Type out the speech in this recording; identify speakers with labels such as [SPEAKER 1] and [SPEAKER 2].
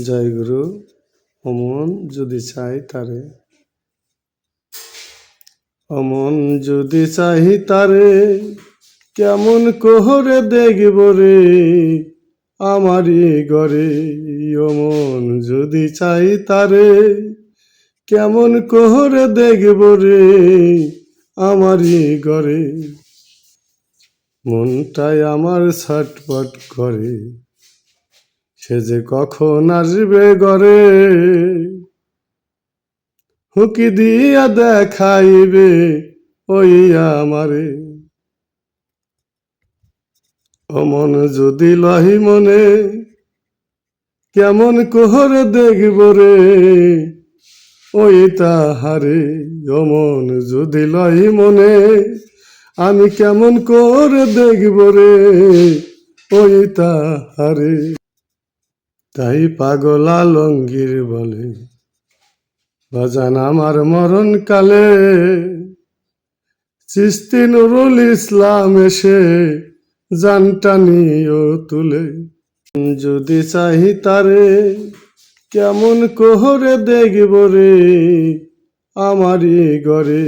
[SPEAKER 1] জয় গুরু। অমন যদি চাই তারে, অমন যদি চাহি তারে, কেমন কোহরে দেখব রে আমারই ঘরে। অমন যদি চাই তারে, কেমন কোহরে দেখব রে আমারই ঘরে। মনটাই আমার ছটপট করে, সে যে কখন আসবে ঘরে। হুঁকি দিয়া দেখাইবে ওই আমারে। অমন যদি লহি মনে, কেমন কোহরে দেখব রে ওই তাহারে। অমন যদি লহি মনে, আমি কেমন করে দেখব রে ওই তাহারে। তাই পাগল আলমগীর বলে, বাজান আমার মরণ কালে চিশতি নুরুল ইসলাম এসে জানটা নিও তুলে। যদি চাহি তারে, কেমন কোহরে দেখব রে আমারই ঘরে।